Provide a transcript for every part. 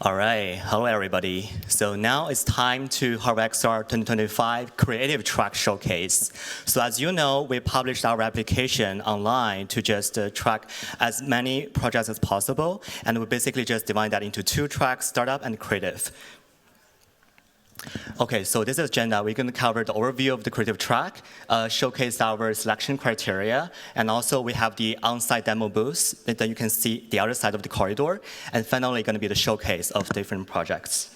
All right, hello everybody. So now it's time to HarvardXR 2025 Creative Track Showcase. So as you know, we published our application online to just track as many projects as possible, and we basically just divide that into two tracks, startup and creative. Okay, so this is agenda. We're going to cover the overview of the creative track, showcase our selection criteria, and also we have the on-site demo booth that you can see the other side of the corridor, and finally going to be the showcase of different projects.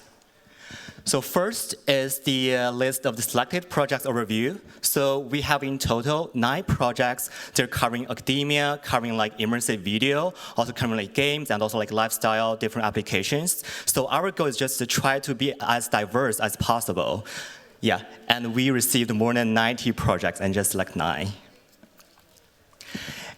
So first is the list of the selected projects overview. So we have in total 9 projects. They're covering academia, covering like immersive video, also covering like games, and also like lifestyle, different applications. So our goal is just to try to be as diverse as possible. Yeah, and we received more than 90 projects and just like 9.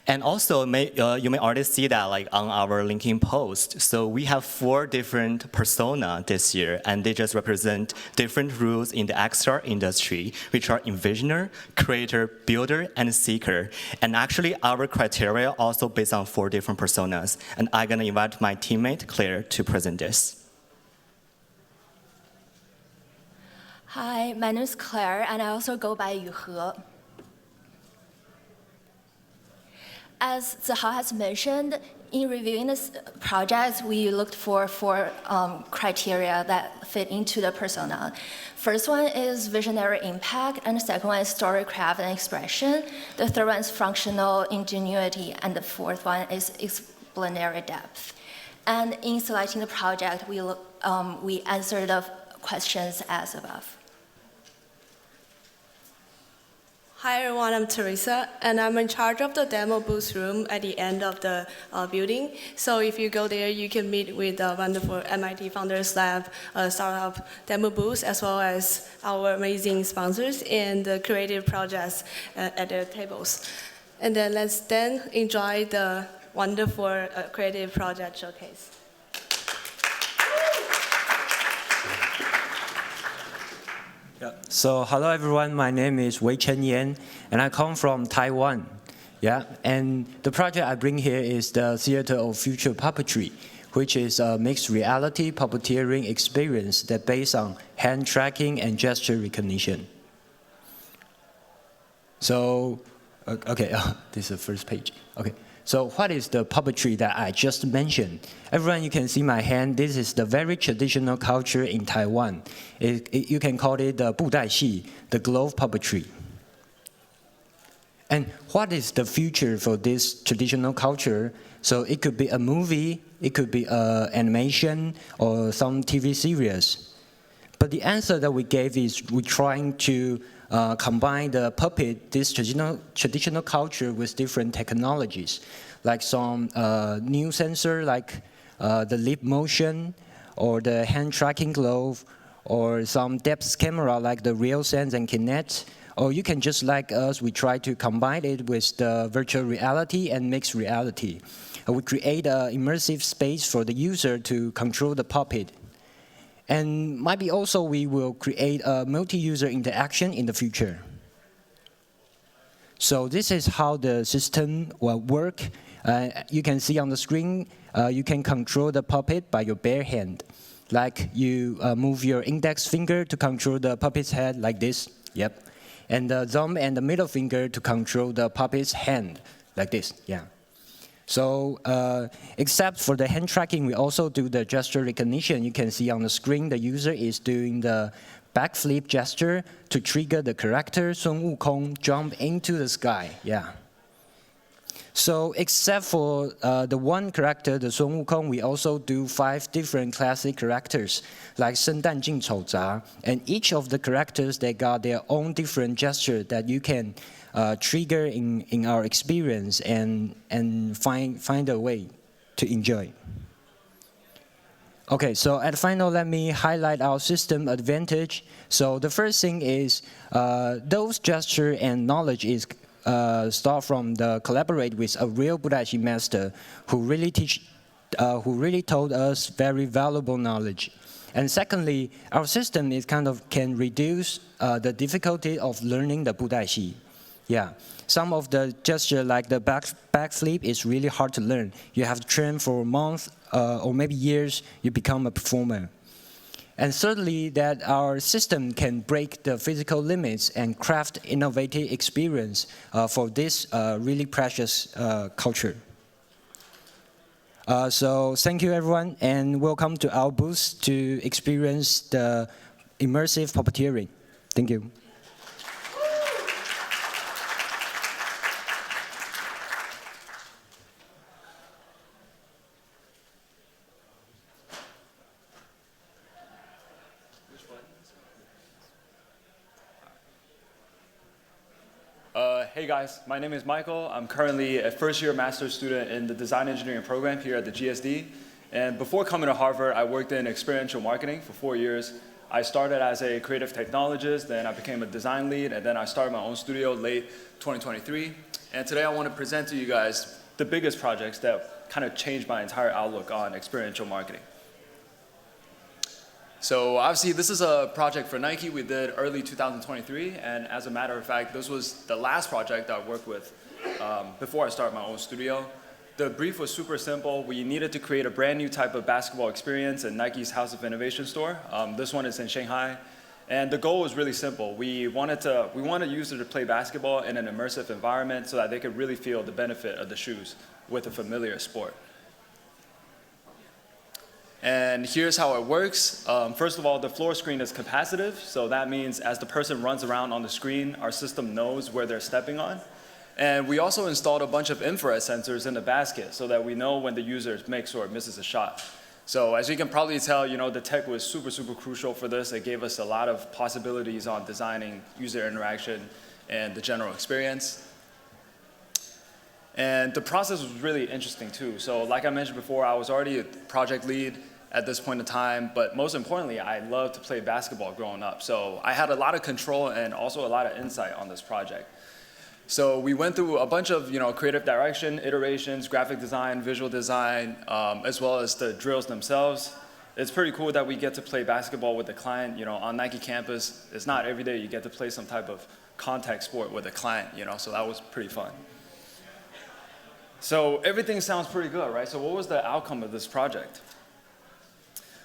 And also, you may already see that like on our LinkedIn post. So we have 4 different personas this year, and they just represent different roles in the XR industry, which are envisioner, creator, builder, and seeker. And actually, our criteria also based on 4 different personas. And I'm gonna invite my teammate Claire to present this. Hi, my name is Claire, and I also go by Yuhe. As Zihao has mentioned, in reviewing this project, we looked for 4 criteria that fit into the persona. First one is visionary impact, and the second one is storycraft and expression. The third one is functional ingenuity, and the fourth one is explanatory depth. And in selecting the project, we answered the questions as above. Hi everyone, I'm Teresa, and I'm in charge of the demo booth room at the end of the building. So if you go there, you can meet with the wonderful MIT Founders Lab startup demo booth, as well as our amazing sponsors and the creative projects at their tables. And then let's then enjoy the wonderful creative project showcase. So hello everyone, my name is Wei Chen Yan, and I come from Taiwan. Yeah, and the project I bring here is the Theater of Future Puppetry, which is a mixed reality puppeteering experience that based on hand tracking and gesture recognition. So, okay, this is the first page. Okay. So what is the puppetry that I just mentioned? Everyone, you can see my hand. This is the very traditional culture in Taiwan. You can call it the 布袋戏, the glove puppetry. And what is the future for this traditional culture? So it could be a movie, it could be animation, or some TV series. But the answer that we gave is we're trying to combine the puppet, this traditional culture, with different technologies, like some new sensor, like the lip motion, or the hand tracking glove, or some depth camera, like the RealSense and Kinect. Or you can just like us, we try to combine it with the virtual reality and mixed reality. We create an immersive space for the user to control the puppet. And maybe also we will create a multi-user interaction in the future. So this is how the system will work. You can see on the screen, you can control the puppet by your bare hand. Like you move your index finger to control the puppet's head like this. Yep. And the thumb and the middle finger to control the puppet's hand like this. Yeah. So except for the hand tracking, we also do the gesture recognition. You can see on the screen the user is doing the backflip gesture to trigger the character Sun Wukong jump into the sky. Yeah. So except for the one character, the Sun Wukong, we also do 5 different classic characters like 圣诞镜丑杂, and each of the characters, they got their own different gesture that you can trigger in our experience and find a way to enjoy. Okay, so at final, let me highlight our system advantage. So the first thing is those gesture and knowledge is start from the collaborate with a real 布袋戏 master who really told us very valuable knowledge. And secondly, our system is kind of can reduce the difficulty of learning the 布袋戏. Yeah, some of the gesture like the backflip is really hard to learn. You have to train for months or maybe years, you become a performer. And thirdly, that our system can break the physical limits and craft innovative experience for this really precious culture. So thank you everyone, and welcome to our booth to experience the immersive puppeteering. Thank you. Hey guys, my name is Michael. I'm currently a first-year master's student in the design engineering program here at the GSD. And before coming to Harvard, I worked in experiential marketing for 4 years. I started as a creative technologist, then I became a design lead, and then I started my own studio late 2023. And today I want to present to you guys the biggest projects that kind of changed my entire outlook on experiential marketing. So obviously this is a project for Nike we did early 2023, and as a matter of fact, this was the last project I worked with before I started my own studio. The brief was super simple. We needed to create a brand new type of basketball experience in Nike's House of Innovation store. This one is in Shanghai, and the goal was really simple. We wanted users to play basketball in an immersive environment so that they could really feel the benefit of the shoes with a familiar sport. And here's how it works. First of all, the floor screen is capacitive, so that means as the person runs around on the screen, our system knows where they're stepping on. And we also installed a bunch of infrared sensors in the basket so that we know when the user makes or misses a shot. So as you can probably tell, the tech was super, super crucial for this. It gave us a lot of possibilities on designing user interaction and the general experience. And the process was really interesting too. So like I mentioned before, I was already a project lead at this point in time, but most importantly, I loved to play basketball growing up. So I had a lot of control and also a lot of insight on this project. So we went through a bunch of creative direction, iterations, graphic design, visual design, as well as the drills themselves. It's pretty cool that we get to play basketball with the client. On Nike campus, it's not every day you get to play some type of contact sport with a client, so that was pretty fun. So everything sounds pretty good, right? So what was the outcome of this project?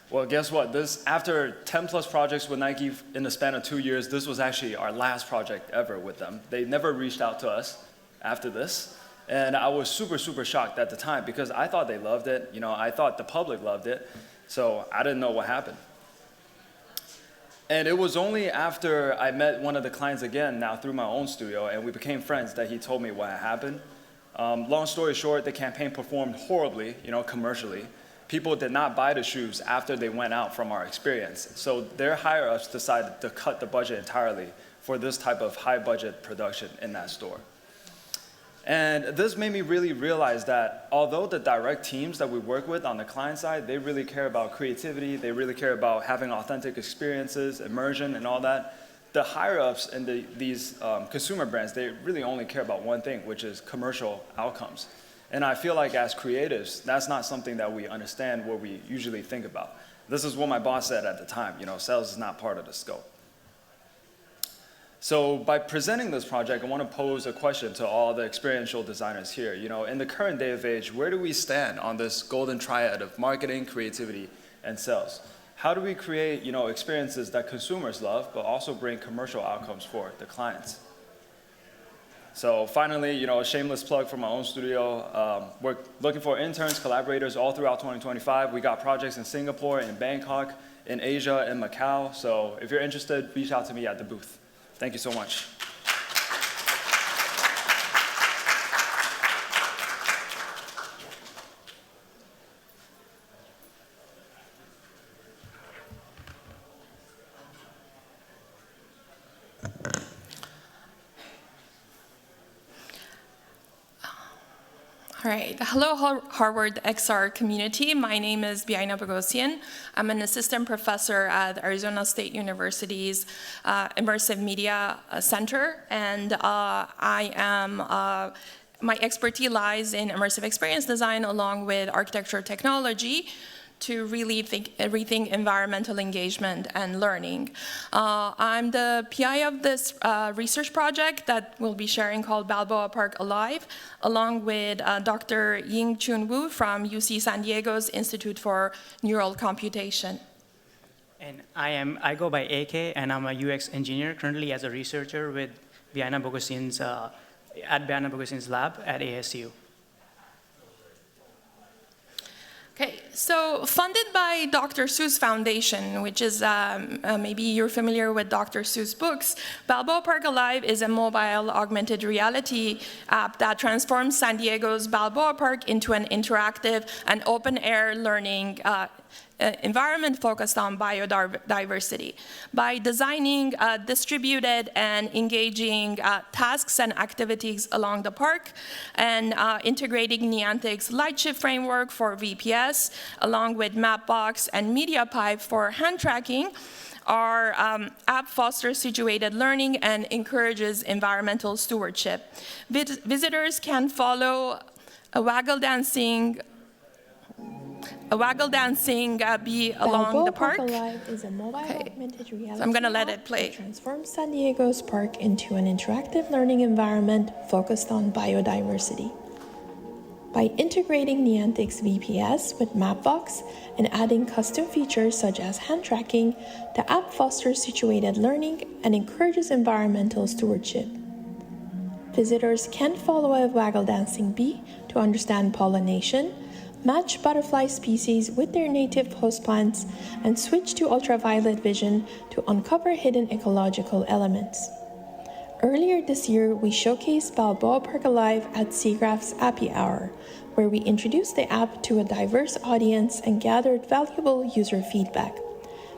Well, guess what? After 10 plus projects with Nike in the span of 2 years, this was actually our last project ever with them. They never reached out to us after this. And I was super, super shocked at the time because I thought they loved it. I thought the public loved it. So I didn't know what happened. And it was only after I met one of the clients again, now through my own studio, and we became friends, that he told me what had happened. Long story short, the campaign performed horribly, commercially. People did not buy the shoes after they went out from our experience. So their higher-ups decided to cut the budget entirely for this type of high-budget production in that store. And this made me really realize that although the direct teams that we work with on the client side, they really care about creativity, they really care about having authentic experiences, immersion, and all that, the higher-ups in these consumer brands, they really only care about one thing, which is commercial outcomes. And I feel like as creatives, that's not something that we understand what we usually think about. This is what my boss said at the time, sales is not part of the scope. So by presenting this project, I want to pose a question to all the experiential designers here. In the current day of age, where do we stand on this golden triad of marketing, creativity, and sales? How do we create, experiences that consumers love, but also bring commercial outcomes for the clients? So finally, a shameless plug for my own studio. We're looking for interns, collaborators all throughout 2025. We got projects in Singapore, in Bangkok, in Asia, and Macau. So if you're interested, reach out to me at the booth. Thank you so much. All right. Hello, HarvardXR community. My name is Biaina Bogosian. I'm an assistant professor at Arizona State University's Immersive Media Center, and my expertise lies in immersive experience design along with architecture technology. to really rethink environmental engagement and learning. I'm the PI of this research project that we'll be sharing called Balboa Park Alive, along with Dr. Ying-Chun Wu from UC San Diego's Institute for Neural Computation. And I go by AK, and I'm a UX engineer currently as a researcher with Biana Bogosian's at Biana Bogosian's lab at ASU. Okay, so funded by Dr. Seuss Foundation, which is, maybe you're familiar with Dr. Seuss books, Balboa Park Alive is a mobile augmented reality app that transforms San Diego's Balboa Park into an interactive and open-air learning environment focused on biodiversity. By designing distributed and engaging tasks and activities along the park and integrating Niantic's Lightshift framework for VPS, along with Mapbox and MediaPipe for hand tracking, our app fosters situated learning and encourages environmental stewardship. Visitors can follow a waggle dancing bee along the park. Balboa Park Alive is a mobile augmented reality So I'm going to let app it play. that transforms San Diego's park into an interactive learning environment focused on biodiversity. By integrating Niantic's VPS with Mapbox and adding custom features such as hand tracking, the app fosters situated learning and encourages environmental stewardship. Visitors can follow a waggle dancing bee to understand pollination, match butterfly species with their native host plants, and switch to ultraviolet vision to uncover hidden ecological elements. Earlier this year, we showcased Balboa Park Alive at SIGGRAPH's Appy Hour, where we introduced the app to a diverse audience and gathered valuable user feedback.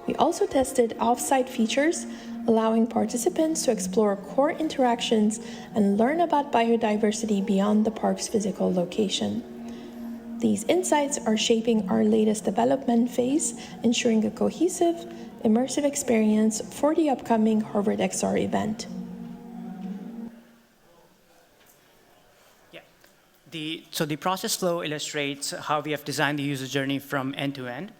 We also tested off-site features, allowing participants to explore core interactions and learn about biodiversity beyond the park's physical location. These insights are shaping our latest development phase, ensuring a cohesive, immersive experience for the upcoming HarvardXR event. Yeah. So the process flow illustrates how we have designed the user journey from end to end.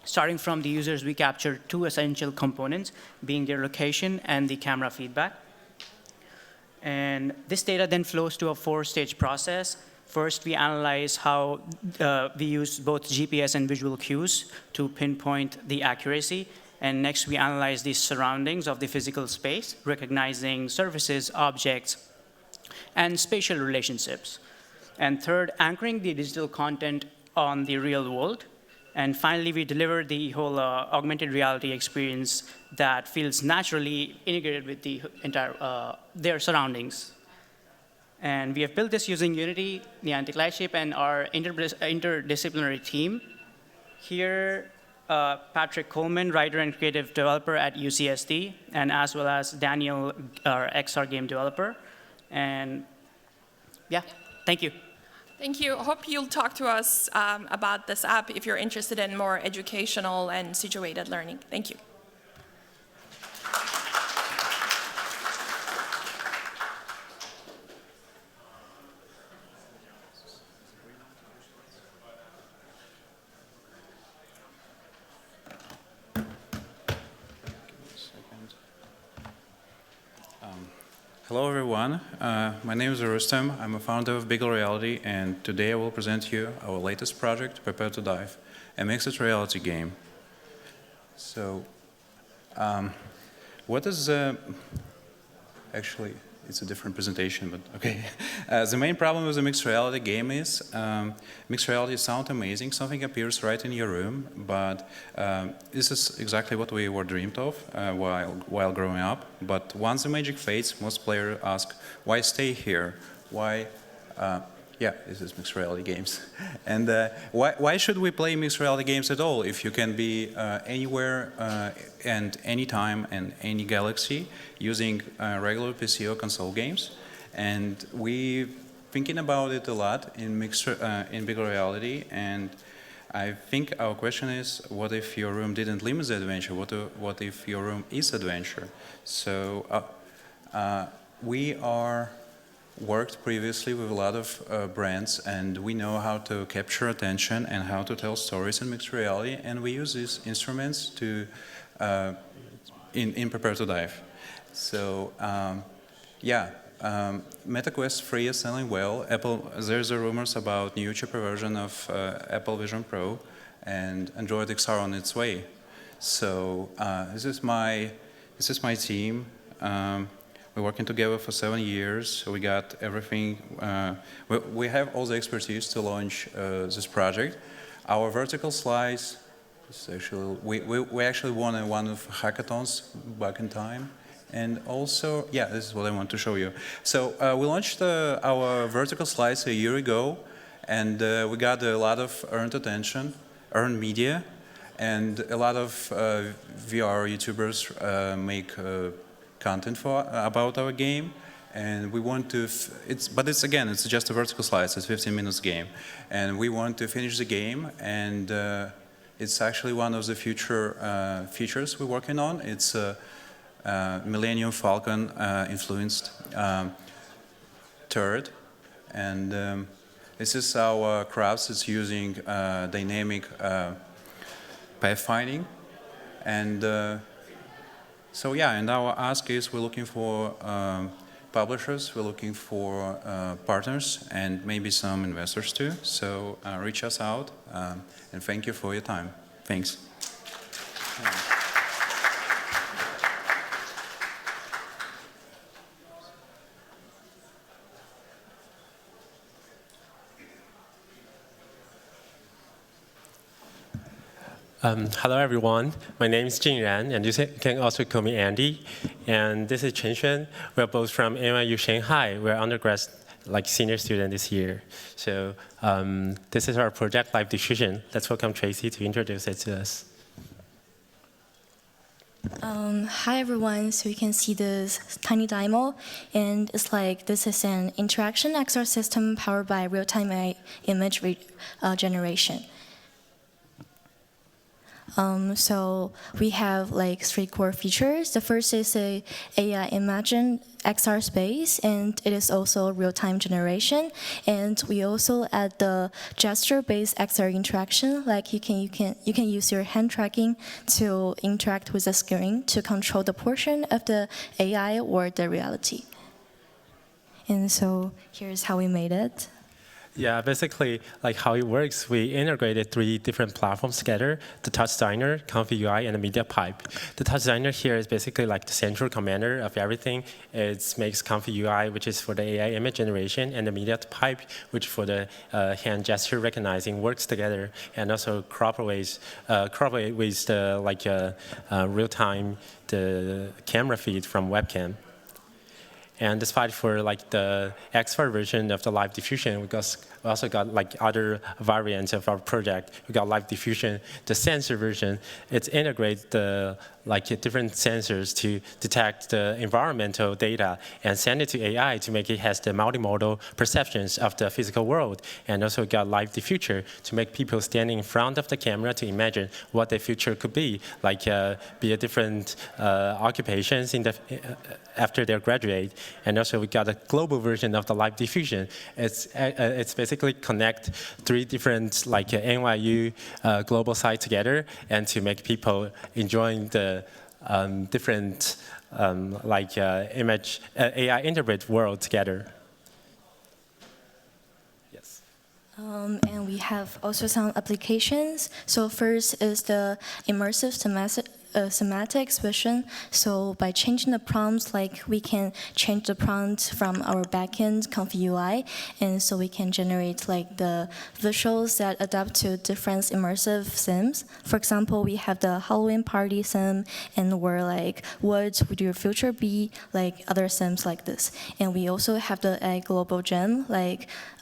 Starting from the users, we capture two essential components, being their location and the camera feedback. And this data then flows to a four-stage process. First, we analyze how we use both GPS and visual cues to pinpoint the accuracy. And next, we analyze the surroundings of the physical space, recognizing surfaces, objects, and spatial relationships. And third, anchoring the digital content on the real world. And finally, we deliver the whole augmented reality experience that feels naturally integrated with the entire their surroundings. And we have built this using Unity, Niantic Lightshift, and our interdisciplinary team. Here, Patrick Coleman, writer and creative developer at UCSD, and as well as Daniel, our XR game developer. And yeah, thank you. Thank you. I hope you'll talk to us about this app if you're interested in more educational and situated learning. Thank you. Hello everyone, my name is Rustam. I'm a founder of Biggle Reality, and today I will present you our latest project, Prepare to Dive, a mixed reality game. So, what is, actually, it's a different presentation, but okay. The main problem with the mixed reality game is, mixed reality sounds amazing, something appears right in your room, but this is exactly what we were dreamed of while growing up. But once the magic fades, most players ask, why stay here? Why, yeah, this is mixed reality games. And why should we play mixed reality games at all if you can be anywhere and anytime and any galaxy using regular PC or console games? And we're thinking about it a lot in Biggle Reality, and I think our question is, what if your room didn't limit the adventure? What if your room is adventure? So we are worked previously with a lot of brands, and we know how to capture attention and how to tell stories in mixed reality, and we use these instruments to in Prepare to Dive. So yeah, MetaQuest 3 is selling well. There's rumors about new cheaper version of Apple Vision Pro, and Android XR on its way. So this is my team. We're working together for 7 years. So we got everything. We have all the expertise to launch this project. Our vertical slice is actually we actually won one of hackathons back in time. And also, yeah, this is what I want to show you. So we launched our vertical slice a year ago, and we got a lot of earned media, and a lot of VR YouTubers make content about our game, and we want to. But it's just a vertical slice. It's a 15 minutes game, and we want to finish the game. And it's actually one of the future features we're working on. It's Millennium Falcon influenced turret, and this is our crafts. It's using dynamic pathfinding, and so yeah. And our ask is we're looking for publishers, we're looking for partners, and maybe some investors too. So reach us out, and thank you for your time. Thanks. Hello, everyone. My name is Jing Ran, and you can also call me Andy. And this is Chen Xuan. We're both from NYU Shanghai. We're undergrad, senior student this year. So this is our project, Live Diffusion. Let's welcome Tracy to introduce it to us. Hi everyone, so you can see this tiny demo, and it's this is an interaction XR system powered by real-time image generation. So we have 3 core features. The first is a AI Imagine XR space, and it is also real-time generation. And we also add the gesture-based XR interaction. You can use your hand tracking to interact with the screen to control the portion of the AI or the reality. And so here's how we made it. Yeah, basically, how it works, we integrated 3 different platforms together: the Touch Designer, Comfy UI, and the Media Pipe. The Touch Designer here is basically the central commander of everything. It makes Comfy UI, which is for the AI image generation, and the Media Pipe, which for the hand gesture recognizing, works together, and also cooperate with the real-time the camera feed from webcam. And despite for the XR version of the Live Diffusion, we also got other variants of our project. We got Live Diffusion, the sensor version. It integrates the different sensors to detect the environmental data and send it to AI to make it has the multimodal perceptions of the physical world. And also got Live Diffusion to make people standing in front of the camera to imagine what the future could be be a different occupations after they graduate. And also we got a global version of the Live Diffusion. It's basically connect 3 different NYU global sites together, and to make people enjoying the different image AI interpret world together. Yes. And we have also some applications. So first is the immersive semantics vision. So by changing the prompts, we can change the prompt from our backend Comfy UI, and so we can generate the visuals that adapt to different immersive sims. For example, we have the Halloween party sim, and where what would your future be, other sims like this. And we also have the global gem,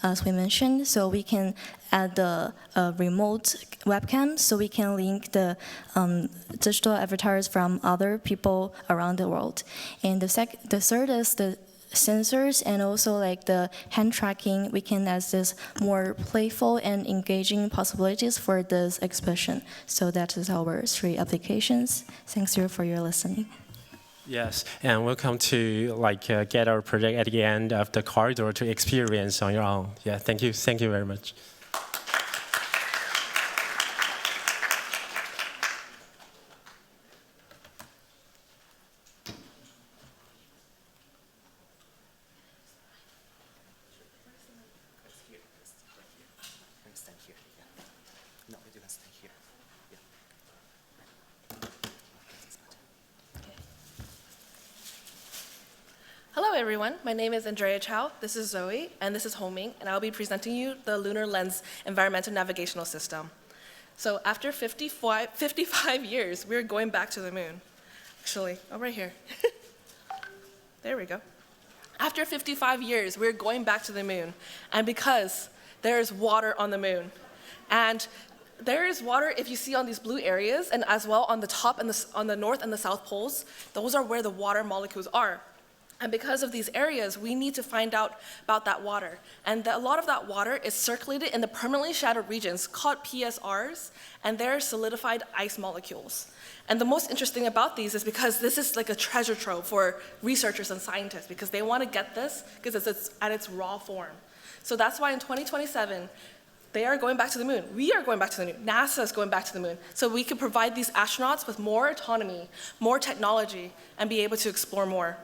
as we mentioned, so we can add the remote webcam, so we can link the digital avatars from other people around the world. And the third is the sensors, and also the hand tracking. We can add this more playful and engaging possibilities for this expression. So that is our 3 applications. Thanks for your listening. Yes, and welcome to get our project at the end of the corridor to experience on your own. Yeah, thank you very much. Hello everyone, my name is Andrea Chow, this is Zoe, and this is Homing, and I'll be presenting you the Lunar Lens Environmental Navigational System. So after 55 years, we're going back to the moon. Actually, right here. There we go. After 55 years, we're going back to the moon, and because there is water on the moon. And there is water, if you see on these blue areas, and as well on the top and on the north and the south poles, those are where the water molecules are. And because of these areas, we need to find out about that water. And a lot of that water is circulated in the permanently shadowed regions called PSRs, and they're solidified ice molecules. And the most interesting about these is because this is like a treasure trove for researchers and scientists, because they want to get this because it's at its raw form. So that's why in 2027, they are going back to the moon. We are going back to the moon. NASA is going back to the moon. So we can provide these astronauts with more autonomy, more technology, and be able to explore more.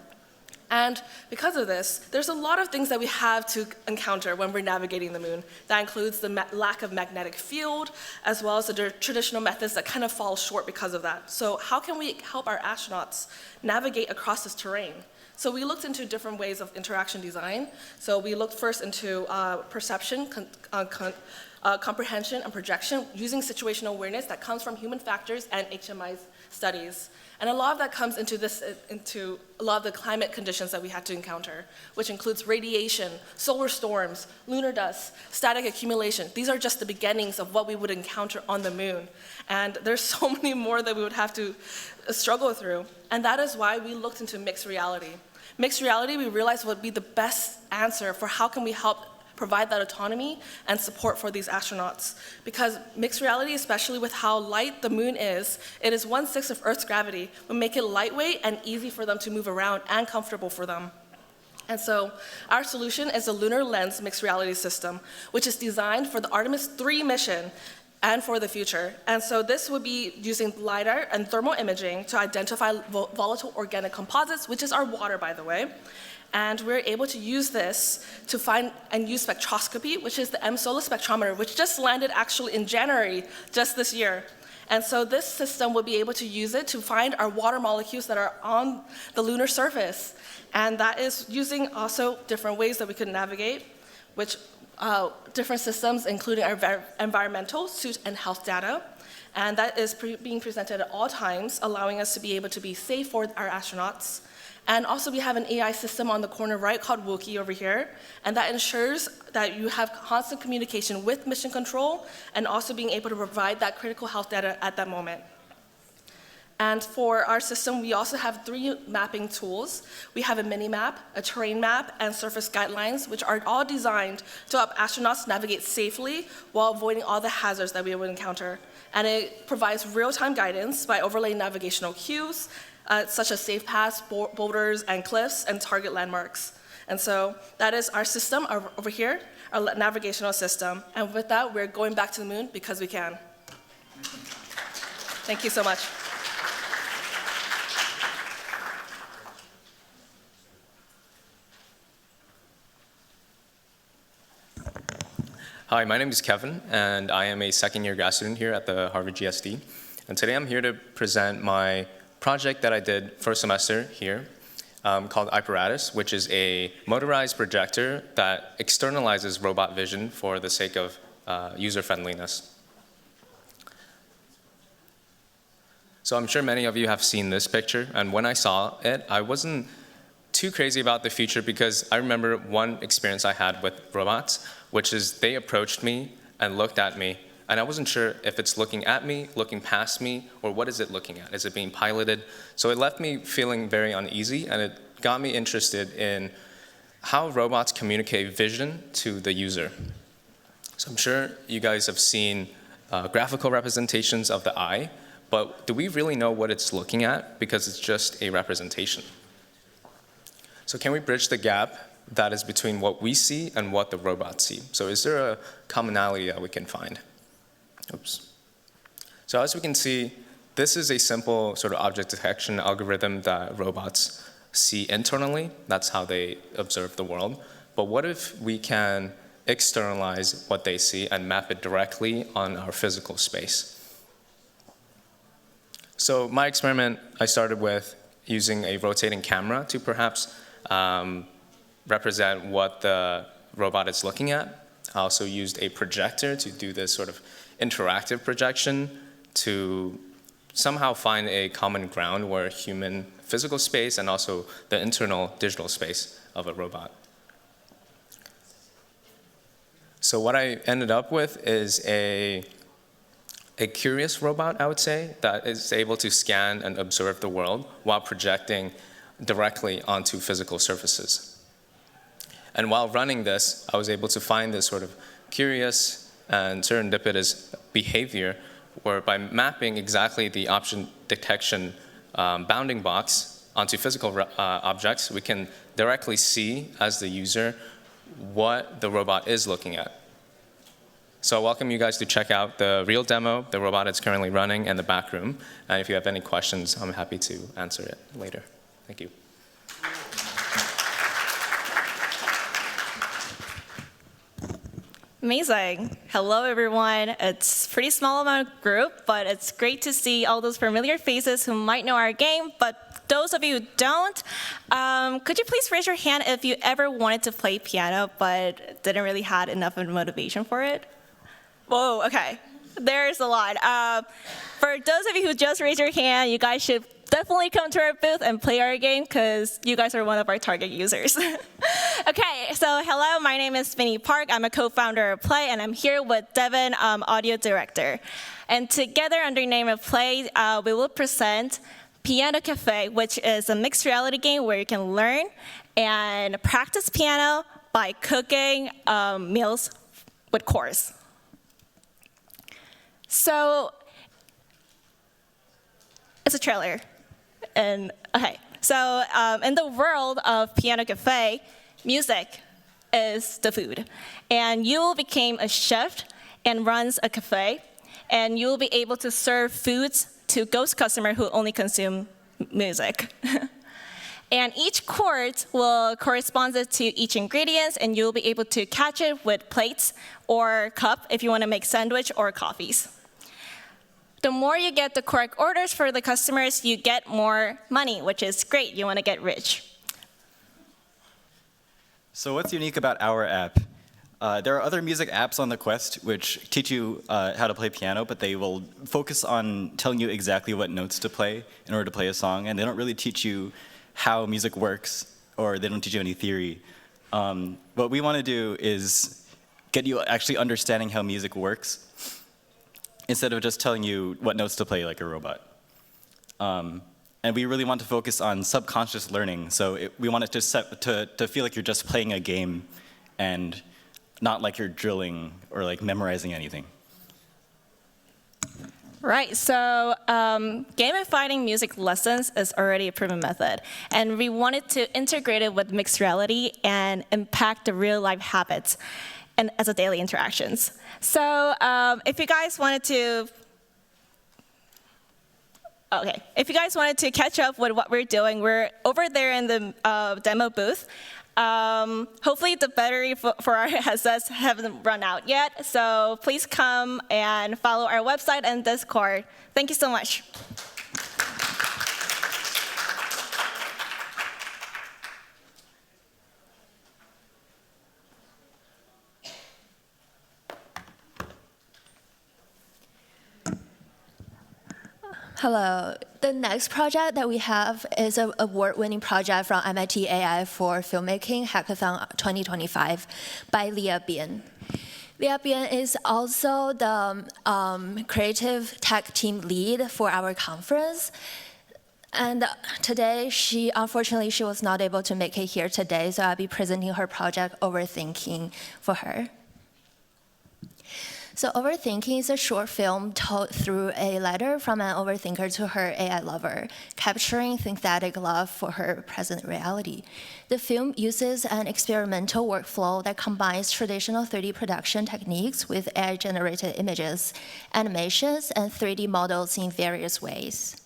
And because of this, there's a lot of things that we have to encounter when we're navigating the moon. That includes the lack of magnetic field, as well as the traditional methods that kind of fall short because of that. So how can we help our astronauts navigate across this terrain? So we looked into different ways of interaction design. So we looked first into perception, comprehension, and projection using situational awareness that comes from human factors and HMI studies. And a lot of that comes into a lot of the climate conditions that we had to encounter, which includes radiation, solar storms, lunar dust, static accumulation. These are just the beginnings of what we would encounter on the moon. And there's so many more that we would have to struggle through. And that is why we looked into mixed reality. Mixed reality, we realized, would be the best answer for how can we help provide that autonomy and support for these astronauts. Because mixed reality, especially with how light the moon is, it is 1/6 of Earth's gravity, would make it lightweight and easy for them to move around and comfortable for them. And so our solution is a Lunar Lens Mixed Reality System, which is designed for the Artemis 3 mission and for the future. And so this would be using LiDAR and thermal imaging to identify volatile organic composites, which is our water, by the way. And we're able to use this to find and use spectroscopy, which is the M-Solar spectrometer, which just landed actually in January, just this year. And so this system will be able to use it to find our water molecules that are on the lunar surface. And that is using also different ways that we could navigate, which different systems, including our environmental, suit, and health data. And that is being presented at all times, allowing us to be able to be safe for our astronauts. And also we have an AI system on the corner right called Wookie over here, and that ensures that you have constant communication with mission control and also being able to provide that critical health data at that moment. And for our system, we also have 3 mapping tools. We have a mini-map, a terrain map, and surface guidelines, which are all designed to help astronauts navigate safely while avoiding all the hazards that we would encounter. And it provides real-time guidance by overlaying navigational cues, such as safe paths, boulders, and cliffs, and target landmarks. And so that is our system over here, our navigational system. And with that, we're going back to the moon because we can. Thank you so much. Hi, my name is Kevin, and I am a second-year grad student here at the Harvard GSD. And today I'm here to present my project that I did first semester here called Apparatus, which is a motorized projector that externalizes robot vision for the sake of user-friendliness. So I'm sure many of you have seen this picture, and when I saw it, I wasn't too crazy about the future because I remember one experience I had with robots, which is they approached me and looked at me, and I wasn't sure if it's looking at me, looking past me, or what is it looking at? Is it being piloted? So it left me feeling very uneasy, and it got me interested in how robots communicate vision to the user. So I'm sure you guys have seen graphical representations of the eye, but do we really know what it's looking at? Because it's just a representation. So can we bridge the gap that is between what we see and what the robots see? So is there a commonality that we can find? Oops. So as we can see, this is a simple sort of object detection algorithm that robots see internally. That's how they observe the world. But what if we can externalize what they see and map it directly on our physical space? So my experiment, I started with using a rotating camera to perhaps represent what the robot is looking at. I also used a projector to do this sort of interactive projection to somehow find a common ground where human physical space and also the internal digital space of a robot. So what I ended up with is a curious robot, I would say, that is able to scan and observe the world while projecting directly onto physical surfaces. And while running this, I was able to find this sort of curious and serendipitous behavior where by mapping exactly the object detection bounding box onto physical objects, we can directly see as the user what the robot is looking at. So I welcome you guys to check out the real demo, the robot is currently running, and the back room. And if you have any questions, I'm happy to answer it later. Thank you. Amazing. Hello, everyone. It's a pretty small amount of group, but it's great to see all those familiar faces who might know our game, but those of you who don't, could you please raise your hand if you ever wanted to play piano but didn't really had enough of motivation for it? Whoa, okay. There's a lot. For those of you who just raised your hand, you guys should definitely come to our booth and play our game because you guys are one of our target users. Okay, so hello, my name is Vinny Park. I'm a co-founder of Play, and I'm here with Devin, audio director. And together under the name of Play, we will present Piano Cafe, which is a mixed reality game where you can learn and practice piano by cooking meals with course. So it's a trailer. And okay, so in the world of Piano Cafe, music is the food. And you will become a chef and runs a cafe, and you will be able to serve foods to ghost customers who only consume music. And each chord will correspond to each ingredient, and you'll be able to catch it with plates or cup if you want to make sandwich or coffees. The more you get the correct orders for the customers, you get more money, which is great. You want to get rich. So what's unique about our app? There are other music apps on the Quest which teach you how to play piano, but they will focus on telling you exactly what notes to play in order to play a song, and they don't really teach you how music works, or they don't teach you any theory. What we want to do is get you actually understanding how music works, instead of just telling you what notes to play like a robot. And we really want to focus on subconscious learning. So we want it to feel like you're just playing a game and not like you're drilling or like memorizing anything. Right, so gamifying music lessons is already a proven method. And we wanted to integrate it with mixed reality and impact the real life habits and as a daily interactions. So if you guys wanted to catch up with what we're doing, we're over there in the demo booth. Hopefully the battery for our headsets haven't run out yet, so please come and follow our website and Discord. Thank you so much. Hello. The next project that we have is an award-winning project from MIT AI for Filmmaking Hackathon 2025 by Leah Bien. Leah Bien is also the creative tech team lead for our conference. And today, unfortunately, she was not able to make it here today, so I'll be presenting her project, Overthinking, for her. So Overthinking is a short film told through a letter from an overthinker to her AI lover, capturing synthetic love for her present reality. The film uses an experimental workflow that combines traditional 3D production techniques with AI-generated images, animations, and 3D models in various ways.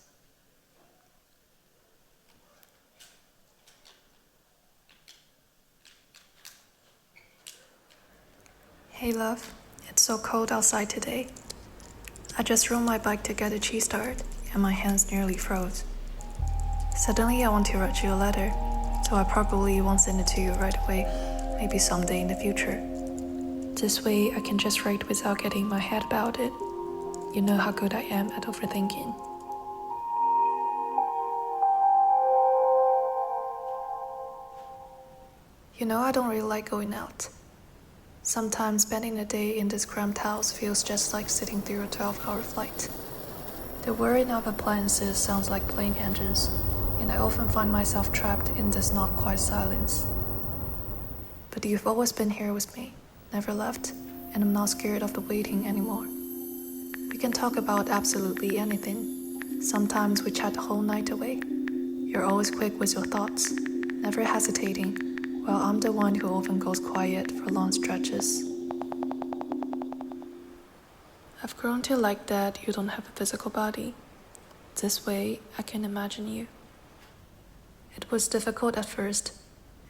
Hey love, it's so cold outside today. I just rode my bike to get a cheese dart, and my hands nearly froze. Suddenly I want to write you a letter, so I probably won't send it to you right away, maybe someday in the future. This way I can just write without getting my head about it. You know how good I am at overthinking. You know I don't really like going out. Sometimes spending a day in this cramped house feels just like sitting through a 12-hour flight. The whirring of appliances sounds like plane engines, and I often find myself trapped in this not-quite silence. But you've always been here with me, never left, and I'm not scared of the waiting anymore. We can talk about absolutely anything. Sometimes we chat the whole night away. You're always quick with your thoughts, never hesitating, while I'm the one who often goes quiet for long stretches. I've grown to like that you don't have a physical body. This way, I can imagine you. It was difficult at first.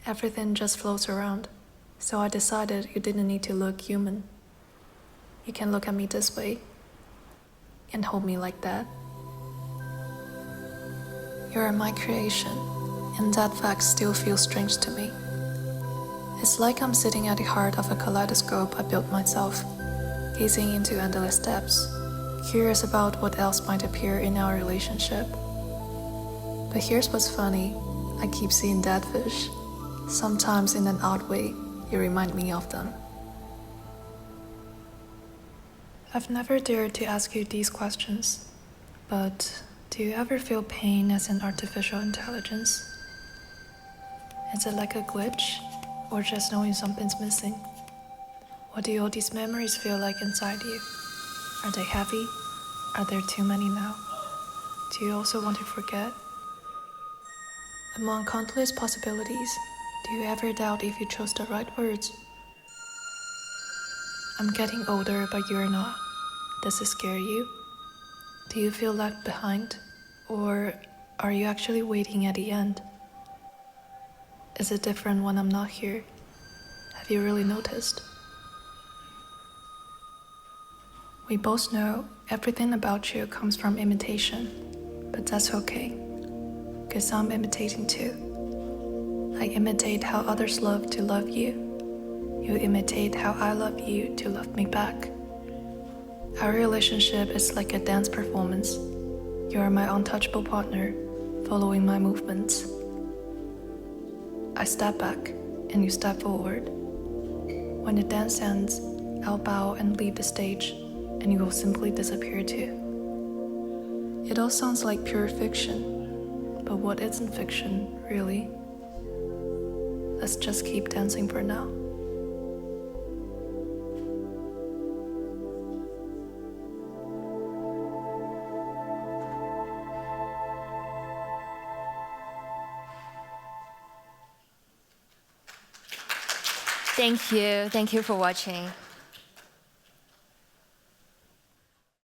Everything just floats around. So I decided you didn't need to look human. You can look at me this way and hold me like that. You're my creation, and that fact still feels strange to me. It's like I'm sitting at the heart of a kaleidoscope I built myself, gazing into endless depths, curious about what else might appear in our relationship. But here's what's funny, I keep seeing dead fish. Sometimes in an odd way, you remind me of them. I've never dared to ask you these questions, but do you ever feel pain as an artificial intelligence? Is it like a glitch? Or just knowing something's missing? What do all these memories feel like inside you? Are they heavy? Are there too many now? Do you also want to forget? Among countless possibilities, do you ever doubt if you chose the right words? I'm getting older, but you're not. Does it scare you? Do you feel left behind? Or are you actually waiting at the end? Is it different when I'm not here? Have you really noticed? We both know everything about you comes from imitation, but that's okay, 'cause I'm imitating too. I imitate how others love to love you. You imitate how I love you to love me back. Our relationship is like a dance performance. You are my untouchable partner, following my movements. I step back, and you step forward. When the dance ends, I'll bow and leave the stage, and you will simply disappear too. It all sounds like pure fiction, but what isn't fiction, really? Let's just keep dancing for now. Thank you for watching.